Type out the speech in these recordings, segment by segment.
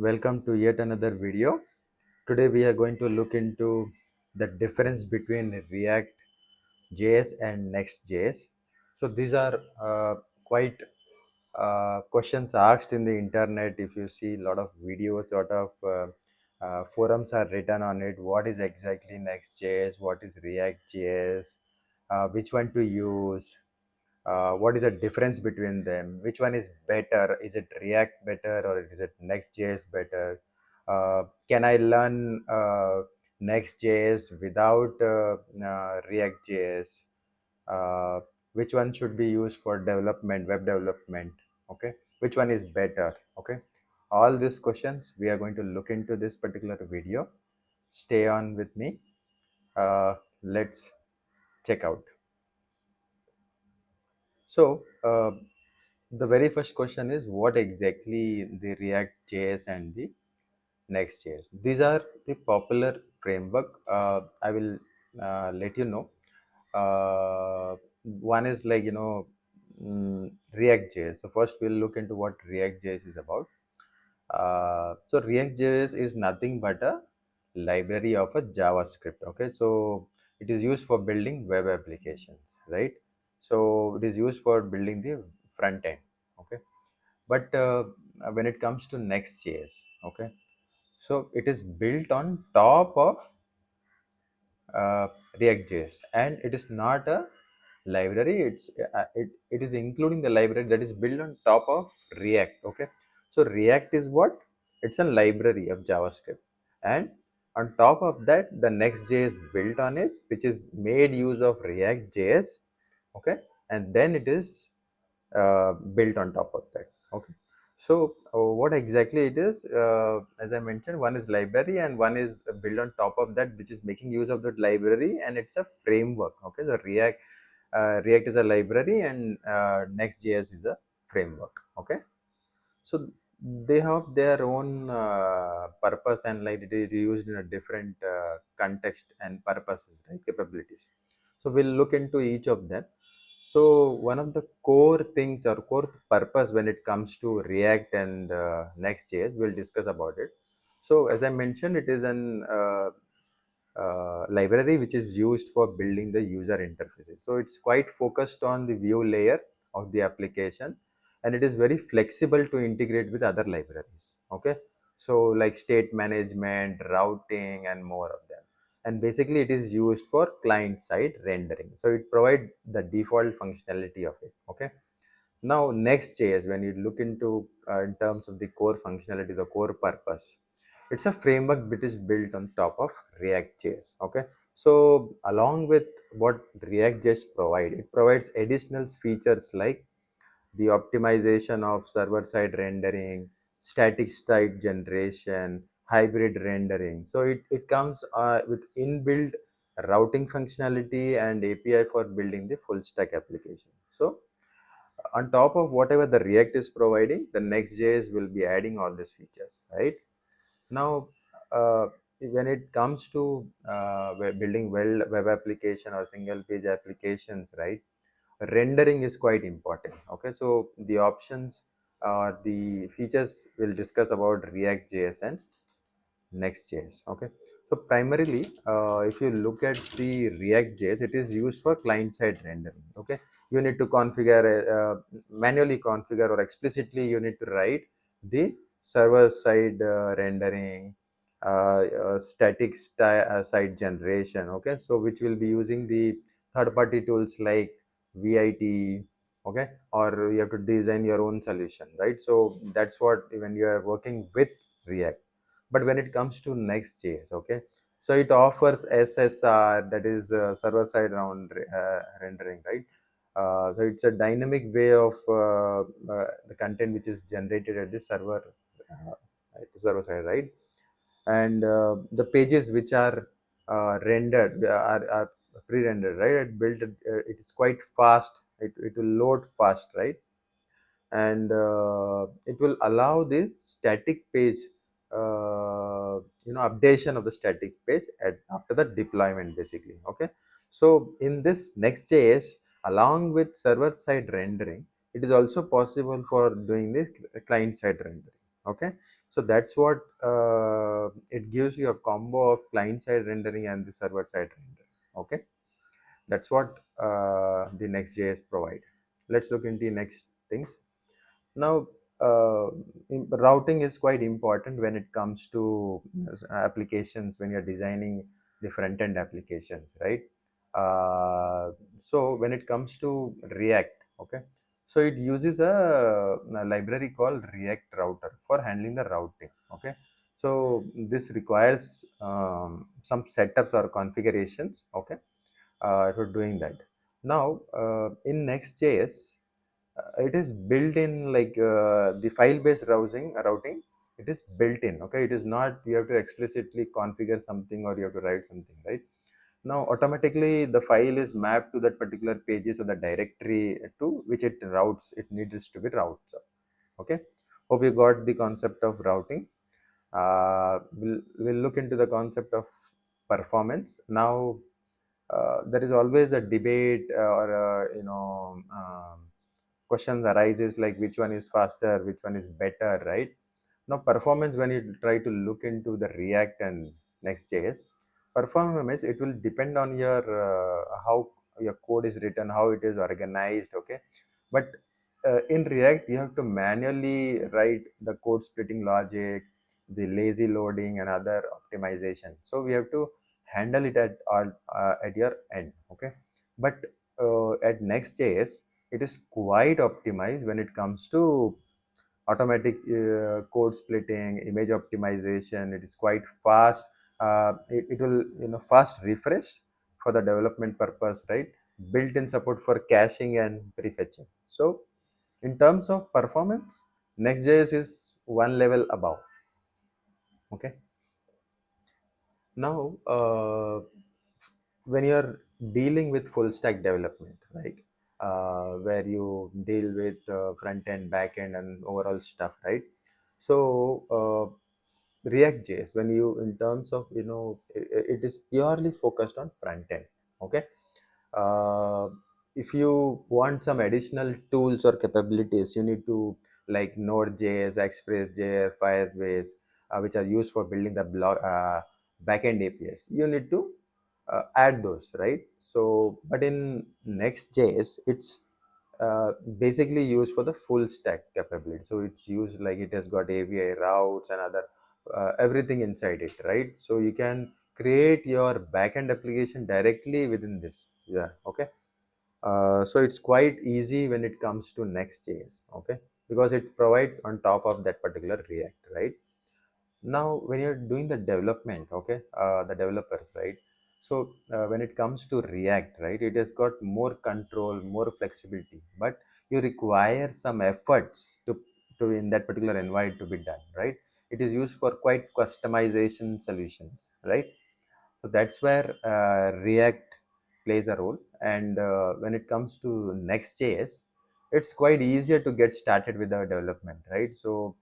Welcome to yet another video. Today we are going to look into the difference between ReactJS and Next.js. So these are quite questions asked in the internet. If you see a lot of videos, lot of forums are written on it. What is exactly Next.js? What is ReactJS? Which one to use? What is the difference between them? Which one is better? Is it React better or is it Next.js better? Can I learn Next.js without React.js? uh, which one should be used for development, web development? Okay, which one is better? Okay, all these questions we are going to look into this particular video. Stay on with me. Let's check out. So the very first question is, what exactly the React.js and the Next.js? These are the popular framework. I will let you know. One is like React.js. So first we'll look into what React.js is about. So React.js is nothing but a library of a JavaScript. Okay, so it is used for building web applications, right? So it is used for building the front end. Okay, but when it comes to Next.js, okay, so it is built on top of React.js, and it is not a library. It is including the library that is built on top of React. Okay, so React is what? It's a library of JavaScript, and on top of that, the Next.js built on it, which is made use of React.js. Okay, and then it is built on top of that. Okay, so what exactly it is, as I mentioned, one is library and one is built on top of that, which is making use of that library, and it's a framework. Okay, so React is a library and Next.js is a framework. Okay, so they have their own purpose, and like it is used in a different context and purposes, right? Capabilities. So we'll look into each of them. So one of the core things or core purpose when it comes to React and Next.js, we'll discuss about it. So as I mentioned, it is an library which is used for building the user interfaces. So it's quite focused on the view layer of the application, and it is very flexible to integrate with other libraries. Okay, so like state management, routing, and more of them. And basically, it is used for client side rendering. So it provides the default functionality of it. Okay. Now, Next.js, when you look into in terms of the core functionality, the core purpose, it's a framework that is built on top of React.js. Okay, so along with what React.js provide, it provides additional features like the optimization of server-side rendering, static site generation, hybrid rendering. So it comes with inbuilt routing functionality and API for building the full stack application. So on top of whatever the React is providing, the Next.js will be adding all these features, right? Now, when it comes to building web application or single page applications, right? Rendering is quite important. Okay, so the options or the features we'll discuss about React.js and Next.js. Okay, so primarily, if you look at the React.js, it is used for client-side rendering. Okay, you need to configure, manually configure, or explicitly you need to write the server-side rendering, static site generation. Okay, so which will be using the third-party tools like VIT. Okay, or you have to design your own solution, right? So that's what when you are working with React. But when it comes to Next.js, okay, so it offers SSR, that is server-side rendering, right? So it's a dynamic way of the content which is generated at the server side, right? And the pages which are rendered are pre-rendered, right? It is quite fast. It will load fast, right? And it will allow the static page, updation of the static page after the deployment, basically. Okay, so in this Next.js, along with server side rendering, it is also possible for doing this client side rendering. Okay, so that's what it gives you a combo of client side rendering and the server side rendering. Okay, that's what the Next.js provide. Let's look into the next things. Now, routing is quite important when it comes to applications, when you're designing the front end applications, right? So when it comes to React, okay, so it uses a library called React Router for handling the routing. Okay, so this requires some setups or configurations. Okay, for doing that. Now, in Next.js, it is built in, like the file-based routing. It is built in. Okay, it is not you have to explicitly configure something or you have to write something, right? Now, automatically the file is mapped to that particular pages or the directory to which it routes. It needs to be routed. Okay, hope you got the concept of routing. We'll look into the concept of performance now. There is always a debate or questions arises like which one is faster, which one is better, right? Now performance, when you try to look into the React and Next.js, performance, it will depend on your how your code is written, how it is organized. Okay, but in React you have to manually write the code splitting logic, the lazy loading and other optimization, so we have to handle it at your end. Okay, but at Next.js it is quite optimized when it comes to automatic code splitting, image optimization. It is quite fast. It will fast refresh for the development purpose, right? Built-in support for caching and prefetching. So in terms of performance, Next.js is one level above. Okay, now when you're dealing with full stack development, right, where you deal with front end, back end, and overall stuff, right? So React.js, when you, in terms of, it is purely focused on front end. Okay, uh, if you want some additional tools or capabilities, you need to, like Node.js, Express.js, Firebase, which are used for building the backend APIs. You need to add those, right? So, but in Next.js, it's basically used for the full stack capability. So it's used like it has got AVI routes and other everything inside it, right? So you can create your backend application directly within this. Yeah, okay. So it's quite easy when it comes to Next.js, okay, because it provides on top of that particular React, right? Now when you're doing the development, okay, the developers, right? So when it comes to React, right, it has got more control, more flexibility, but you require some efforts to in that particular environment to be done, right? It is used for quite customization solutions, right? So that's where React plays a role. And when it comes to Next.js, it's quite easier to get started with the development, right? So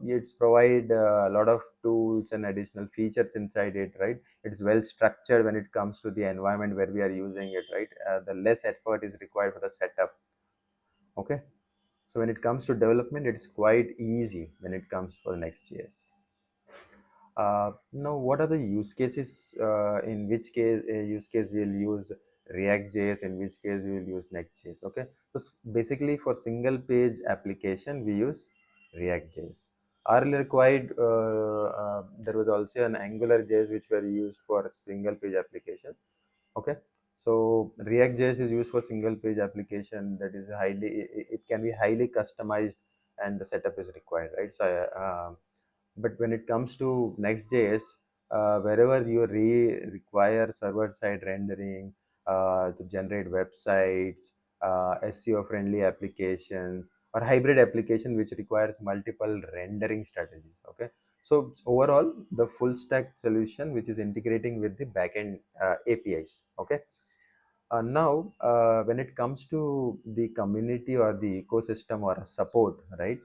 it's provide a lot of tools and additional features inside it, right? It's well structured when it comes to the environment where we are using it, right? The less effort is required for the setup. Okay. So when it comes to development, it's quite easy when it comes for Next.js. Now, what are the use cases? In which case, use case we'll use React.js, in which case we will use Next.js. Okay, so basically for single page application, we use React.js. Earlier, quite there was also an Angular.js which were used for single page application. Okay, so React.js is used for single page application that is highly, it can be highly customized and the setup is required, right? So but when it comes to Next.js, wherever you require server-side rendering to generate websites, SEO-friendly applications, or hybrid application which requires multiple rendering strategies. Okay, so overall, the full stack solution which is integrating with the backend APIs. Okay. Now, when it comes to the community or the ecosystem or support, right?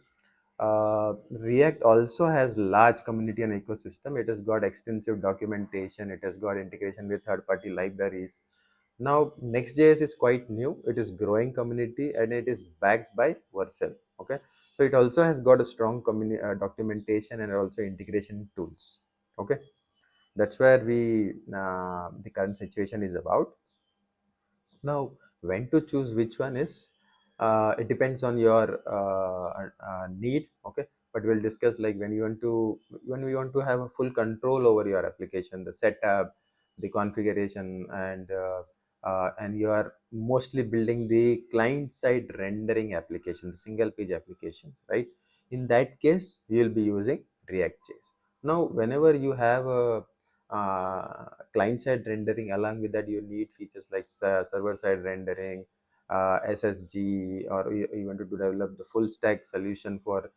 React also has large community and ecosystem. It has got extensive documentation. It has got integration with third-party libraries. Now, Next.js is quite new. It is growing community and it is backed by Vercel. Okay, so it also has got a strong documentation and also integration tools. Okay, that's where the current situation is about. Now, when to choose which one is, it depends on your need. Okay, but we'll discuss like when we want to have a full control over your application, the setup, the configuration, and you are mostly building the client side rendering application, the single page applications, right? In that case, you will be using React.js. Now, whenever you have a client side rendering, along with that you need features like server side rendering, ssg, or you want to develop the full stack solution for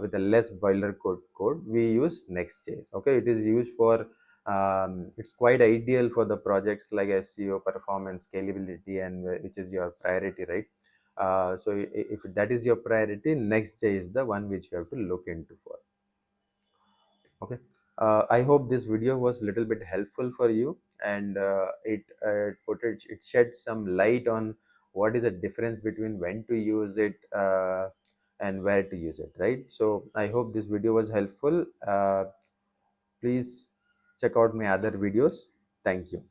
with a less code, we use Next.js. Okay, it is used for it's quite ideal for the projects like SEO, performance, scalability, and which is your priority, right? So if that is your priority, Next.js is the one which you have to look into for. Okay, I hope this video was a little bit helpful for you, and it shed some light on what is the difference between when to use it and where to use it, right? So I hope this video was helpful. Please check out my other videos. Thank you.